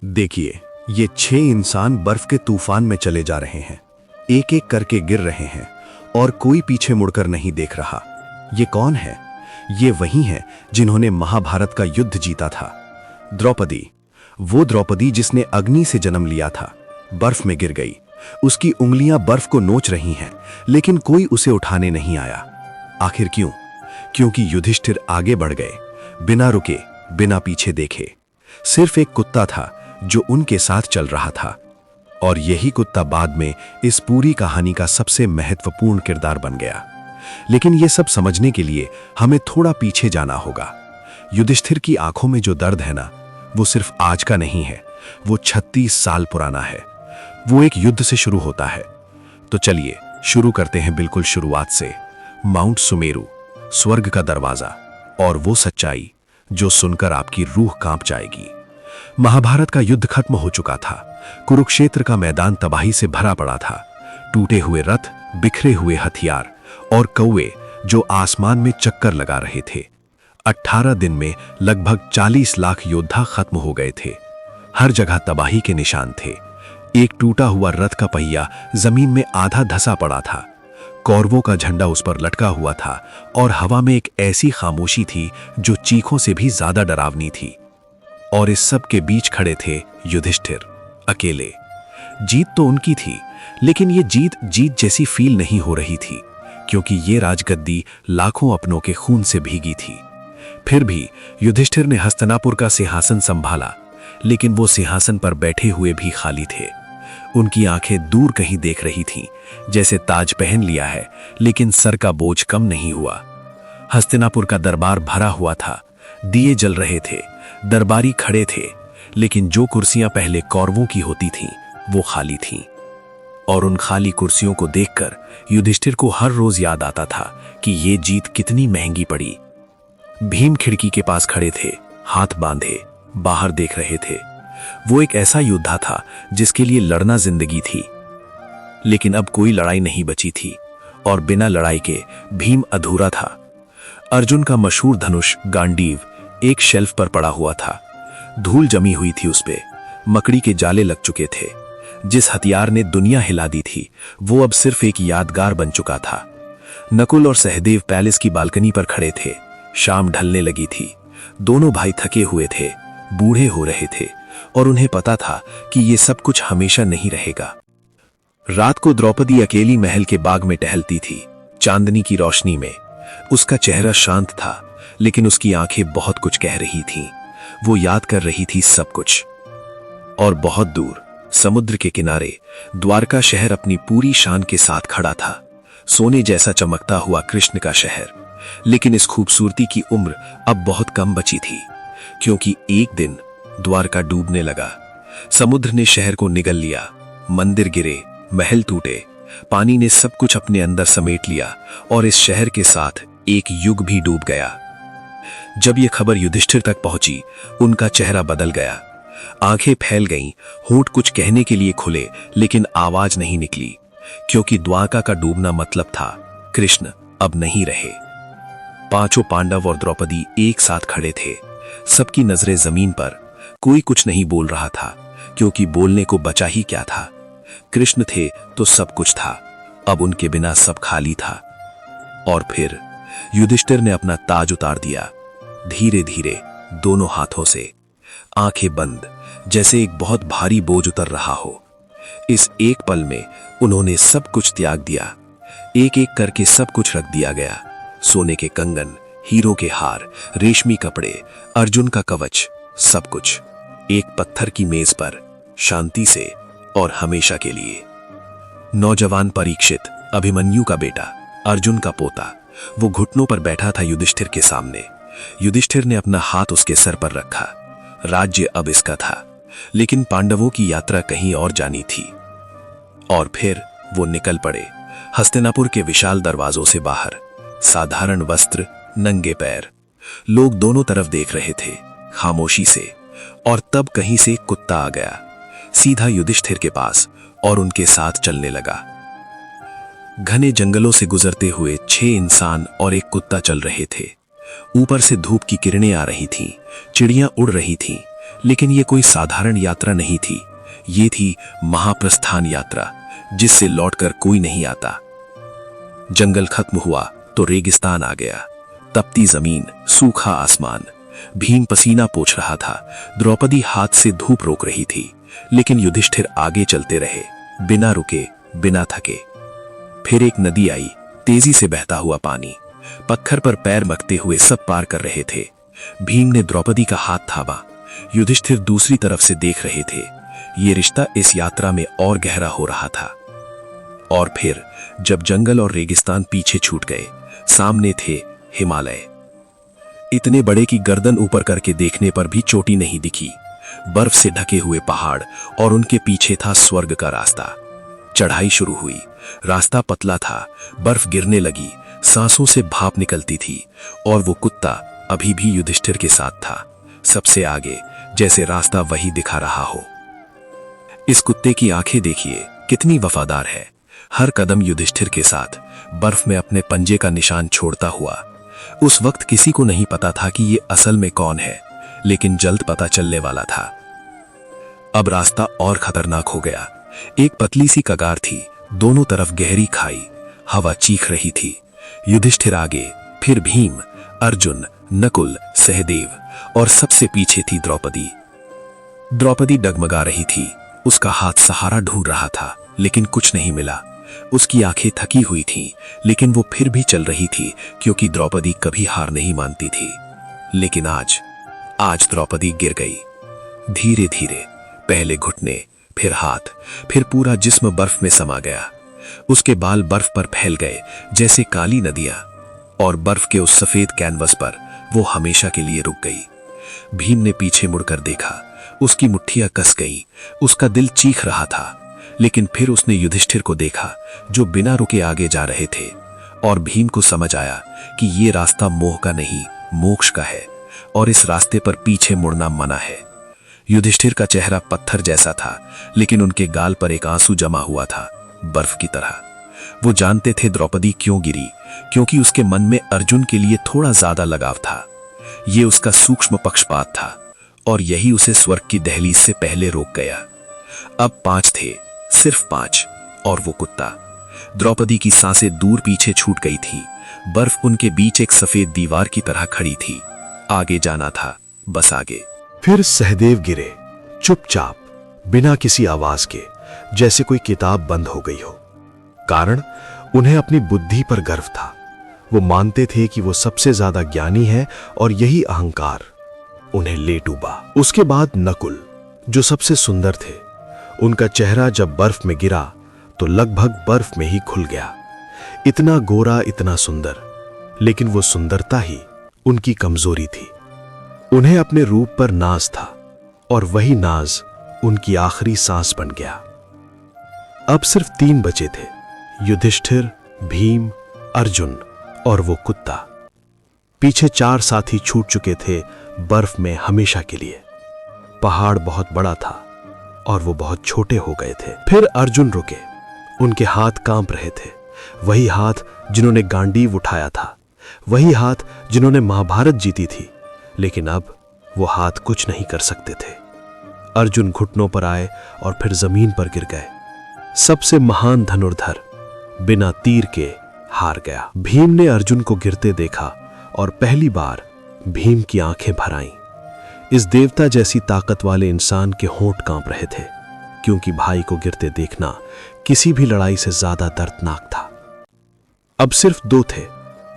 देखिए, ये 6 इंसान बर्फ के तूफान में चले जा रहे हैं, एक एक करके गिर रहे हैं और कोई पीछे मुड़कर नहीं देख रहा। ये कौन है? ये वही हैं जिन्होंने महाभारत का युद्ध जीता था। द्रौपदी, वो द्रौपदी जिसने अग्नि से जन्म लिया था, बर्फ में गिर गई। उसकी उंगलियां बर्फ को नोच रही हैं, लेकिन कोई उसे उठाने नहीं आया। आखिर क्यों? क्योंकि युधिष्ठिर आगे बढ़ गए, बिना रुके, बिना पीछे देखे। सिर्फ एक कुत्ता था जो उनके साथ चल रहा था, और यही कुत्ता बाद में इस पूरी कहानी का सबसे महत्वपूर्ण किरदार बन गया। लेकिन यह सब समझने के लिए हमें थोड़ा पीछे जाना होगा। युधिष्ठिर की आंखों में जो दर्द है ना, वो सिर्फ आज का नहीं है, वो 36 साल पुराना है। वो एक युद्ध से शुरू होता है। तो चलिए शुरू करते हैं बिल्कुल शुरुआत से। माउंट सुमेरु, स्वर्ग का दरवाजा, और वो सच्चाई जो सुनकर आपकी रूह कांप जाएगी। महाभारत का युद्ध खत्म हो चुका था। कुरुक्षेत्र का मैदान तबाही से भरा पड़ा था। टूटे हुए रथ, बिखरे हुए हथियार और कौवे जो आसमान में चक्कर लगा रहे थे। 18 दिन में लगभग 40 लाख योद्धा खत्म हो गए थे। हर जगह तबाही के निशान थे। एक टूटा हुआ रथ का पहिया जमीन में आधा धंसा पड़ा था। कौरवों का झंडा उस पर लटका हुआ था, और हवा में एक ऐसी खामोशी थी जो चीखों से भी ज्यादा डरावनी थी। और इस सब के बीच खड़े थे युधिष्ठिर, अकेले। जीत तो उनकी थी, लेकिन ये जीत जैसी फील नहीं हो रही थी, क्योंकि ये राजगद्दी लाखों अपनों के खून से भीगी थी। फिर भी युधिष्ठिर ने हस्तिनापुर का सिंहासन संभाला, लेकिन वो सिंहासन पर बैठे हुए भी खाली थे। उनकी आंखें दूर कहीं देख रही थीं, जैसे ताज पहन लिया है, लेकिन सर का बोझ कम नहीं हुआ। हस्तिनापुर का दरबार भरा हुआ था, दिए जल रहे थे, दरबारी खड़े थे, लेकिन जो कुर्सियां पहले कौरवों की होती थीं, वो खाली थीं। और उन खाली कुर्सियों को देखकर युधिष्ठिर को हर रोज याद आता था कि ये जीत कितनी महंगी पड़ी। भीम खिड़की के पास खड़े थे, हाथ बांधे, बाहर देख रहे थे। वो एक ऐसा योद्धा था जिसके लिए लड़ना जिंदगी थी, लेकिन अब कोई लड़ाई नहीं बची थी, और बिना लड़ाई के भीम अधूरा था। अर्जुन का मशहूर धनुष गांडीव एक शेल्फ पर पड़ा हुआ था। धूल जमी हुई थी उस पे, मकड़ी के जाले लग चुके थे। जिस हथियार ने दुनिया हिला दी थी, वो अब सिर्फ एक यादगार बन चुका था। नकुल और सहदेव पैलेस की बालकनी पर खड़े थे। शाम ढलने लगी थी। दोनों भाई थके हुए थे, बूढ़े हो रहे थे, और उन्हें पता था कि ये सब कुछ हमेशा नहीं रहेगा। रात को द्रौपदी अकेली महल के बाग में टहलती थी, चांदनी की रोशनी में। उसका चेहरा शांत था, लेकिन उसकी आंखें बहुत कुछ कह रही थीं। वो याद कर रही थी सब कुछ। और बहुत दूर समुद्र के किनारे द्वारका शहर अपनी पूरी शान के साथ खड़ा था। सोने जैसा चमकता हुआ कृष्ण का शहर। लेकिन इस खूबसूरती की उम्र अब बहुत कम बची थी, क्योंकि एक दिन द्वारका डूबने लगा। समुद्र ने शहर को निगल लिया। मंदिर गिरे, महल टूटे, पानी ने सब कुछ अपने अंदर समेट लिया, और इस शहर के साथ एक युग भी डूब गया। जब यह खबर युधिष्ठिर तक पहुंची, उनका चेहरा बदल गया। आंखें फैल गईं, होंठ कुछ कहने के लिए खुले, लेकिन आवाज नहीं निकली, क्योंकि द्वारका का डूबना मतलब था कृष्ण अब नहीं रहे। पांचों पांडव और द्रौपदी एक साथ खड़े थे, सबकी नजरें जमीन पर। कोई कुछ नहीं बोल रहा था, क्योंकि बोलने को बचा ही क्या था। कृष्ण थे तो सब कुछ था, अब उनके बिना सब खाली था। और फिर युधिष्ठिर ने अपना ताज उतार दिया, धीरे धीरे, दोनों हाथों से, आंखें बंद, जैसे एक बहुत भारी बोझ उतर रहा हो। इस एक पल में उन्होंने सब कुछ त्याग दिया। एक एक करके सब कुछ रख दिया गया। सोने के कंगन, हीरो के हार, रेशमी कपड़े, अर्जुन का कवच, सब कुछ एक पत्थर की मेज पर, शांति से और हमेशा के लिए। नौजवान परीक्षित, अभिमन्यु का बेटा, अर्जुन का पोता, वो घुटनों पर बैठा था युधिष्ठिर के सामने। युधिष्ठिर ने अपना हाथ उसके सर पर रखा। राज्य अब इसका था, लेकिन पांडवों की यात्रा कहीं और जानी थी। और फिर वो निकल पड़े, हस्तिनापुर के विशाल दरवाजों से बाहर। साधारण वस्त्र, नंगे पैर। लोग दोनों तरफ देख रहे थे, खामोशी से। और तब कहीं से कुत्ता आ गया, सीधा युधिष्ठिर के पास, और उनके साथ चलने लगा। घने जंगलों से गुजरते हुए 6 इंसान और एक कुत्ता चल रहे थे। ऊपर से धूप की किरणें आ रही थीं, चिड़ियां उड़ रही थीं, लेकिन ये कोई साधारण यात्रा नहीं थी। ये थी महाप्रस्थान यात्रा, जिससे लौटकर कोई नहीं आता। जंगल खत्म हुआ तो रेगिस्तान आ गया। तपती जमीन, सूखा आसमान। भीम पसीना पोंछ रहा था, द्रौपदी हाथ से धूप रोक रही थी, लेकिन युधिष्ठिर आगे चलते रहे, बिना रुके, बिना थके। फिर एक नदी आई, तेजी से बहता हुआ पानी। पत्थर पर पैर मकते हुए सब पार कर रहे थे। भीम ने द्रौपदी का हाथ थामा। युधिष्ठिर दूसरी तरफ से देख रहे थे। ये रिश्ता इस यात्रा में और गहरा हो रहा था। और फिर जब जंगल और रेगिस्तान पीछे छूट गए, सामने थे हिमालय। इतने बड़े कि गर्दन ऊपर करके देखने पर भी चोटी नहीं दिखी। बर्फ से ढके हुए पहाड़ और उनके पीछे था स्वर्ग का रास्ता। चढ़ाई शुरू हुई। रास्ता पतला था, बर्फ गिरने लगी, सांसों से भाप निकलती थी, और वो कुत्ता अभी भी युधिष्ठिर के साथ था, सबसे आगे, जैसे रास्ता वही दिखा रहा हो। इस कुत्ते की आंखें देखिए, कितनी वफादार है। हर कदम युधिष्ठिर के साथ, बर्फ में अपने पंजे का निशान छोड़ता हुआ। उस वक्त किसी को नहीं पता था कि ये असल में कौन है, लेकिन जल्द पता चलने वाला था। अब रास्ता और खतरनाक हो गया। एक पतली सी कगार थी, दोनों तरफ गहरी खाई, हवा चीख रही थी। युधिष्ठिर आगे, फिर भीम, अर्जुन, नकुल, सहदेव, और सबसे पीछे थी द्रौपदी। द्रौपदी डगमगा रही थी, उसका हाथ सहारा ढूंढ रहा था, लेकिन कुछ नहीं मिला। उसकी आंखें थकी हुई थीं, लेकिन वो फिर भी चल रही थी, क्योंकि द्रौपदी कभी हार नहीं मानती थी। लेकिन आज द्रौपदी गिर गई। धीरे धीरे, पहले घुटने, फिर हाथ, फिर पूरा जिस्म बर्फ में समा गया। उसके बाल बर्फ पर फैल गए, जैसे काली नदियां, और बर्फ के उस सफेद कैनवस पर वो हमेशा के लिए रुक गई। भीम ने पीछे मुड़कर देखा, उसकी मुट्ठियां कस गई, उसका दिल चीख रहा था। लेकिन फिर उसने युधिष्ठिर को देखा, जो बिना रुके आगे जा रहे थे, और भीम को समझ आया कि ये रास्ता मोह का नहीं, मोक्ष का है, और इस रास्ते पर पीछे मुड़ना मना है। युधिष्ठिर का चेहरा पत्थर जैसा था, लेकिन उनके गाल पर एक आंसू जमा हुआ था, बर्फ की तरह। वो जानते थे द्रौपदी क्यों गिरी, क्योंकि उसके मन में अर्जुन के लिए थोड़ा ज्यादा लगाव था। ये उसका सूक्ष्म पक्षपात था, और यही उसे स्वर्ग की दहलीज से पहले रोक गया। अब 5 थे, सिर्फ 5, और वो कुत्ता। द्रौपदी की सांसें दूर पीछे छूट गई थी। बर्फ उनके बीच एक सफेद दीवार की तरह खड़ी थी। आगे जाना था, बस आगे। फिर सहदेव गिरे, चुपचाप, बिना किसी आवाज के, जैसे कोई किताब बंद हो गई हो। कारण, उन्हें अपनी बुद्धि पर गर्व था। वो मानते थे कि वो सबसे ज्यादा ज्ञानी है, और यही अहंकार उन्हें ले डूबा। उसके बाद नकुल, जो सबसे सुंदर थे। उनका चेहरा जब बर्फ में गिरा तो लगभग बर्फ में ही खुल गया। इतना गोरा, इतना सुंदर, लेकिन वो सुंदरता ही उनकी कमजोरी थी। उन्हें अपने रूप पर नाज था, और वही नाज उनकी आखिरी सांस बन गया। अब सिर्फ 3 बचे थे, युधिष्ठिर, भीम, अर्जुन, और वो कुत्ता। पीछे 4 साथी छूट चुके थे बर्फ में हमेशा के लिए। पहाड़ बहुत बड़ा था, और वो बहुत छोटे हो गए थे। फिर अर्जुन रुके, उनके हाथ कांप रहे थे। वही हाथ जिन्होंने गांडीव उठाया था, वही हाथ जिन्होंने महाभारत जीती थी, लेकिन अब वो हाथ कुछ नहीं कर सकते थे। अर्जुन घुटनों पर आए और फिर जमीन पर गिर गए। सबसे महान धनुर्धर बिना तीर के हार गया। भीम ने अर्जुन को गिरते देखा, और पहली बार भीम की आंखें भर आईं। इस देवता जैसी ताकत वाले इंसान के होंठ कांप रहे थे, क्योंकि भाई को गिरते देखना किसी भी लड़ाई से ज्यादा दर्दनाक था। अब सिर्फ 2 थे,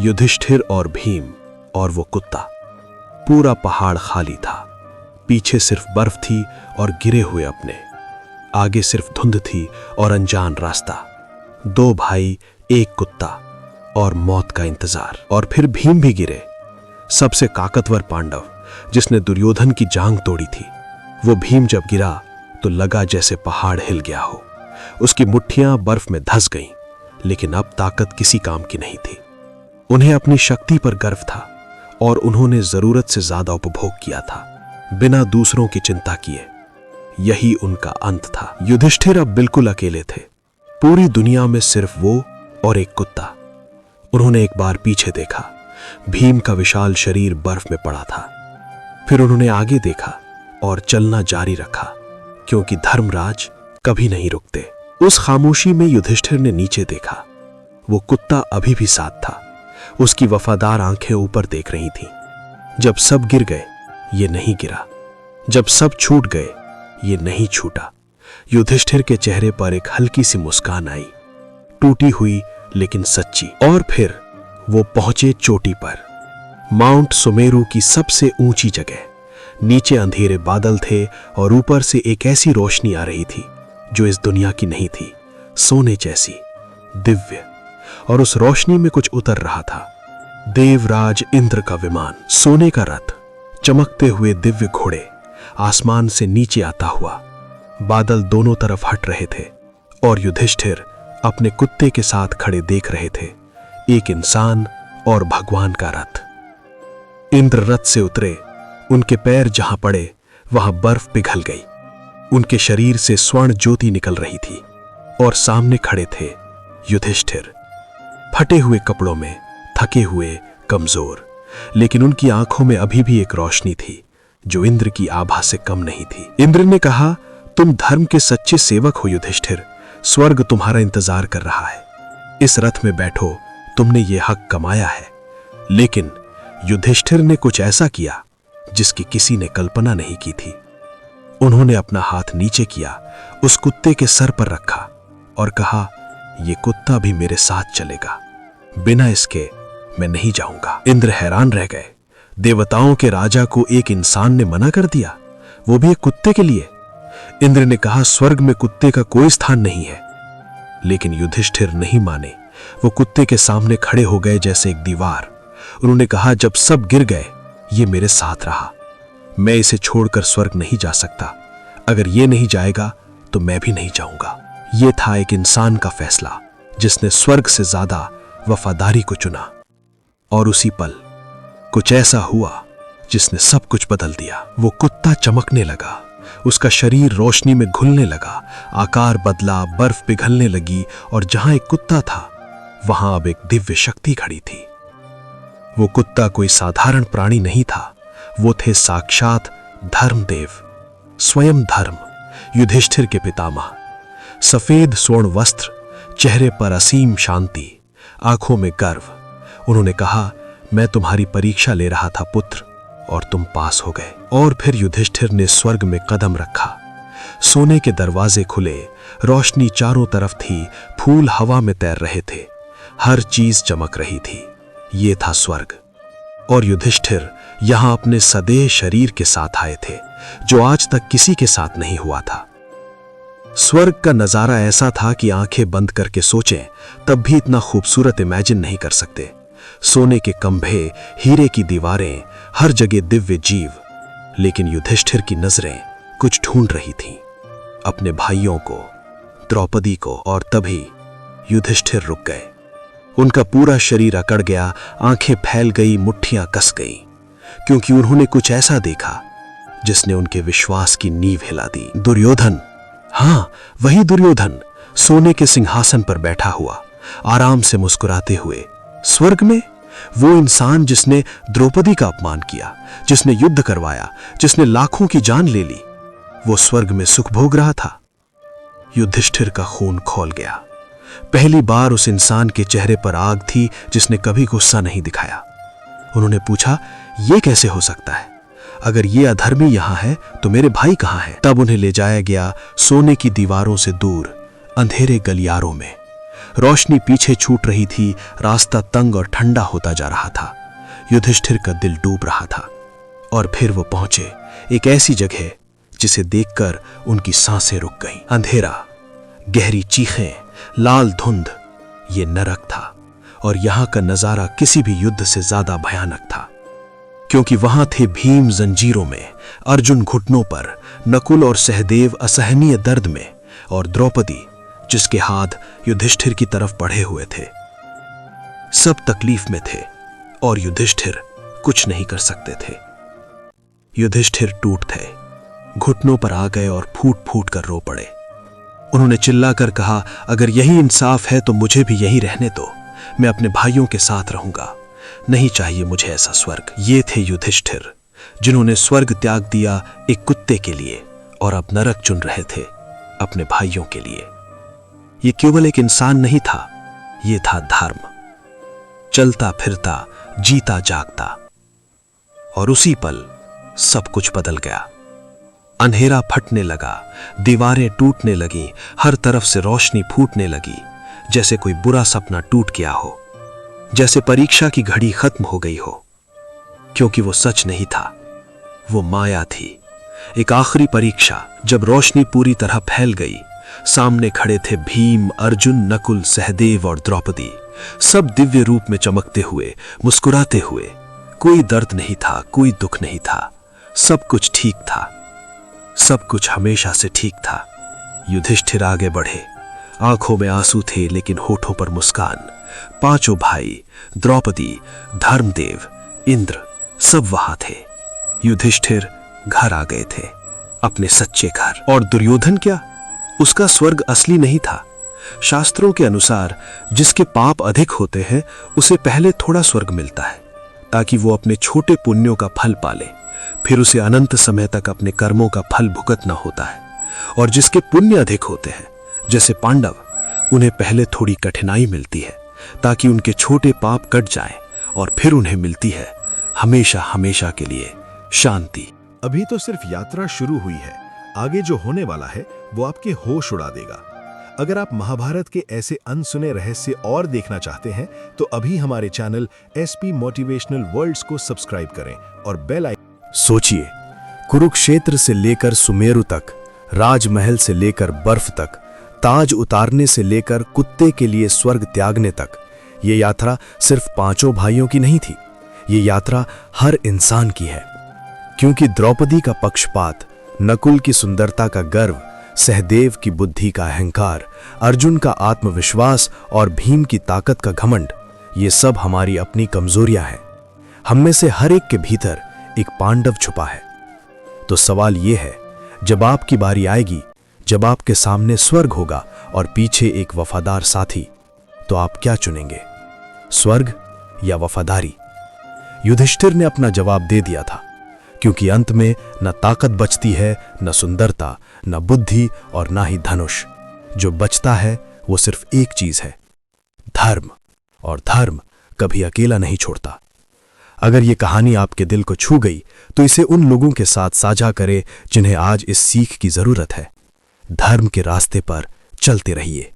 युधिष्ठिर और भीम, और वो कुत्ता। पूरा पहाड़ खाली था। पीछे सिर्फ बर्फ थी और गिरे हुए अपने। आगे सिर्फ धुंध थी और अनजान रास्ता। 2 भाई, 1 कुत्ता, और मौत का इंतजार। और फिर भीम भी गिरे, सबसे ताकतवर पांडव, जिसने दुर्योधन की जांग तोड़ी थी। वो भीम जब गिरा तो लगा जैसे पहाड़ हिल गया हो। उसकी मुट्ठियां बर्फ में धंस गईं, लेकिन अब ताकत किसी काम की नहीं थी। उन्हें अपनी शक्ति पर गर्व था, और उन्होंने जरूरत से ज्यादा उपभोग किया था, बिना दूसरों की चिंता किए। यही उनका अंत था। युधिष्ठिर अब बिल्कुल अकेले थे। पूरी दुनिया में सिर्फ वो और एक कुत्ता। उन्होंने एक बार पीछे देखा, भीम का विशाल शरीर बर्फ में पड़ा था। फिर उन्होंने आगे देखा और चलना जारी रखा, क्योंकि धर्मराज कभी नहीं रुकते। उस खामोशी में युधिष्ठिर ने नीचे देखा। वो कुत्ता अभी भी साथ था। उसकी वफादार आंखें ऊपर देख रही थीं। जब सब गिर गए, ये नहीं गिरा। जब सब छूट गए, ये नहीं छूटा। युधिष्ठिर के चेहरे पर एक हल्की सी मुस्कान आई, टूटी हुई लेकिन सच्ची। और फिर वो पहुंचे चोटी पर, माउंट सुमेरु की सबसे ऊंची जगह। नीचे अंधेरे बादल थे और ऊपर से एक ऐसी रोशनी आ रही थी जो इस दुनिया की नहीं थी, सोने जैसी, दिव्य। और उस रोशनी में कुछ उतर रहा था। देवराज इंद्र का विमान, सोने का रथ, चमकते हुए दिव्य घोड़े, आसमान से नीचे आता हुआ। बादल दोनों तरफ हट रहे थे और युधिष्ठिर अपने कुत्ते के साथ खड़े देख रहे थे, एक इंसान और भगवान का रथ। इंद्र रथ से उतरे। उनके पैर जहां पड़े वहां बर्फ पिघल गई। उनके शरीर से स्वर्ण ज्योति निकल रही थी और सामने खड़े थे युधिष्ठिर, फटे हुए कपड़ों में, थके हुए, कमजोर, लेकिन उनकी आंखों में अभी भी एक रोशनी थी जो इंद्र की आभा से कम नहीं थी। इंद्र ने कहा, तुम धर्म के सच्चे सेवक हो युधिष्ठिर, स्वर्ग तुम्हारा इंतजार कर रहा है। इस रथ में बैठो, तुमने ये हक कमाया है। लेकिन युधिष्ठिर ने कुछ ऐसा किया जिसकी किसी ने कल्पना नहीं की थी। उन्होंने अपना हाथ नीचे किया, उस कुत्ते के सर पर रखा और कहा, ये कुत्ता भी मेरे साथ चलेगा, बिना इसके मैं नहीं जाऊंगा। इंद्र हैरान रह गए। देवताओं के राजा को एक इंसान ने मना कर दिया, वो भी एक कुत्ते के लिए। इंद्र ने कहा, स्वर्ग में कुत्ते का कोई स्थान नहीं है। लेकिन युधिष्ठिर नहीं माने। वो कुत्ते के सामने खड़े हो गए जैसे एक दीवार। उन्होंने कहा, जब सब गिर गए, ये मेरे साथ रहा। मैं इसे छोड़कर स्वर्ग नहीं जा सकता। अगर ये नहीं जाएगा तो मैं भी नहीं जाऊंगा। ये था एक इंसान का फैसला जिसने स्वर्ग से ज्यादा वफादारी को चुना। और उसी पल कुछ ऐसा हुआ जिसने सब कुछ बदल दिया। वो कुत्ता चमकने लगा, उसका शरीर रोशनी में घुलने लगा, आकार बदला, बर्फ पिघलने लगी और जहां एक कुत्ता था वहां अब एक दिव्य शक्ति खड़ी थी। वो कुत्ता कोई साधारण प्राणी नहीं था, वो थे साक्षात धर्मदेव, स्वयं धर्म, युधिष्ठिर के पितामह। सफेद स्वर्ण वस्त्र, चेहरे पर असीम शांति, आंखों में गर्व। उन्होंने कहा, मैं तुम्हारी परीक्षा ले रहा था पुत्र, और तुम पास हो गए। और फिर युधिष्ठिर ने स्वर्ग में कदम रखा। सोने के दरवाजे खुले, रोशनी चारों तरफ थी, फूल हवा में तैर रहे थे, हर चीज चमक रही थी। ये था स्वर्ग। और युधिष्ठिर यहां अपने सदैव शरीर के साथ आए थे, जो आज तक किसी के साथ नहीं हुआ था। स्वर्ग का नजारा ऐसा था कि आंखें बंद करके सोचें तब भी इतना खूबसूरत इमेजिन नहीं कर सकते। सोने के खंभे, हीरे की दीवारें, हर जगह दिव्य जीव। लेकिन युधिष्ठिर की नजरें कुछ ढूंढ रही थीं, अपने भाइयों को, द्रौपदी को। और तभी युधिष्ठिर रुक गए। उनका पूरा शरीर अकड़ गया, आंखें फैल गई, मुट्ठियां कस गई, क्योंकि उन्होंने कुछ ऐसा देखा जिसने उनके विश्वास की नींव हिला दी। दुर्योधन, हां वही दुर्योधन, सोने के सिंहासन पर बैठा हुआ, आराम से मुस्कुराते हुए। स्वर्ग में वो इंसान जिसने द्रौपदी का अपमान किया, जिसने युद्ध करवाया, जिसने लाखों की जान ले ली, वो स्वर्ग में सुख भोग रहा था। युधिष्ठिर का खून खौल गया। पहली बार उस इंसान के चेहरे पर आग थी जिसने कभी गुस्सा नहीं दिखाया। उन्होंने पूछा, यह कैसे हो सकता है? अगर ये अधर्मी यहां है तो मेरे भाई कहां हैं? तब उन्हें ले जाया गया सोने की दीवारों से दूर, अंधेरे गलियारों में। रोशनी पीछे छूट रही थी, रास्ता तंग और ठंडा होता जा रहा था। युधिष्ठिर का दिल डूब रहा था। और फिर वो पहुंचे एक ऐसी जगह जिसे देखकर उनकी सांसें रुक गईं। अंधेरा, गहरी चीखें, लाल धुंध, ये नरक था। और यहां का नजारा किसी भी युद्ध से ज्यादा भयानक था, क्योंकि वहां थे भीम जंजीरों में, अर्जुन घुटनों पर, नकुल और सहदेव असहनीय दर्द में, और द्रौपदी जिसके हाथ युधिष्ठिर की तरफ बढ़े हुए थे। सब तकलीफ में थे और युधिष्ठिर कुछ नहीं कर सकते थे। युधिष्ठिर टूट गए, घुटनों पर आ गए और फूट फूट कर रो पड़े। उन्होंने चिल्लाकर कहा, अगर यही इंसाफ है तो मुझे भी यही रहने दो, मैं अपने भाइयों के साथ रहूंगा, नहीं चाहिए मुझे ऐसा स्वर्ग। ये थे युधिष्ठिर जिन्होंने स्वर्ग त्याग दिया एक कुत्ते के लिए और अब नरक चुन रहे थे अपने भाइयों के लिए। ये केवल एक इंसान नहीं था, ये था धर्म, चलता फिरता जीता जागता। और उसी पल सब कुछ बदल गया। अंधेरा फटने लगा, दीवारें टूटने लगीं, हर तरफ से रोशनी फूटने लगी, जैसे कोई बुरा सपना टूट गया हो, जैसे परीक्षा की घड़ी खत्म हो गई हो। क्योंकि वो सच नहीं था, वो माया थी, एक आखिरी परीक्षा। जब रोशनी पूरी तरह फैल गई, सामने खड़े थे भीम, अर्जुन, नकुल, सहदेव और द्रौपदी, सब दिव्य रूप में चमकते हुए, मुस्कुराते हुए। कोई दर्द नहीं था, कोई दुख नहीं था, सब कुछ ठीक था, सब कुछ हमेशा से ठीक था। युधिष्ठिर आगे बढ़े, आंखों में आंसू थे लेकिन होठों पर मुस्कान। पांचों भाई, द्रौपदी, धर्मदेव, इंद्र, सब वहां थे। युधिष्ठिर घर आ गए थे, अपने सच्चे घर। और दुर्योधन क्या? उसका स्वर्ग असली नहीं था। शास्त्रों के अनुसार जिसके पाप अधिक होते हैं उसे पहले थोड़ा स्वर्ग मिलता है, ताकि वो अपने छोटे पुण्यों का फल पाले, फिर उसे अनंत समय तक अपने कर्मों का फल भुगतना होता है। और जिसके पुण्य अधिक होते हैं, जैसे पांडव, उन्हें पहले थोड़ी कठिनाई मिलती है, ताकि उनके छोटे पाप कट जाएं, और फिर उन्हें मिलती है हमेशा हमेशा के लिए शांति। अभी तो सिर्फ यात्रा शुरू हुई है, आगे जो होने वाला है वो आपके होश उड़ा देगा। अगर आप महाभारत के ऐसे अनसुने रहस्य और देखना चाहते हैं तो अभी हमारे चैनल एसपी मोटिवेशनल वर्ल्ड्स को सब्सक्राइब करें और बेल आइकन। सोचिए, कुरुक्षेत्र से लेकर सुमेरु तक, राजमहल से लेकर बर्फ तक, ताज उतारने से लेकर कुत्ते के लिए स्वर्ग त्यागने तक, ये यात्रा सिर्फ पांचों भाइयों की नहीं थी, ये यात्रा हर इंसान की है। क्योंकि द्रौपदी का पक्षपात, नकुल की सुंदरता का गर्व, सहदेव की बुद्धि का अहंकार, अर्जुन का आत्मविश्वास और भीम की ताकत का घमंड, ये सब हमारी अपनी कमजोरियां हैं। हम में से हर एक के भीतर एक पांडव छुपा है। तो सवाल यह है, जब आपकी बारी आएगी, जब आपके सामने स्वर्ग होगा और पीछे एक वफादार साथी, तो आप क्या चुनेंगे, स्वर्ग या वफादारी? युधिष्ठिर ने अपना जवाब दे दिया था, क्योंकि अंत में न ताकत बचती है, न सुंदरता, न बुद्धि और न ही धनुष। जो बचता है वो सिर्फ एक चीज है, धर्म। और धर्म कभी अकेला नहीं छोड़ता। अगर ये कहानी आपके दिल को छू गई तो इसे उन लोगों के साथ साझा करें जिन्हें आज इस सीख की जरूरत है। धर्म के रास्ते पर चलते रहिए।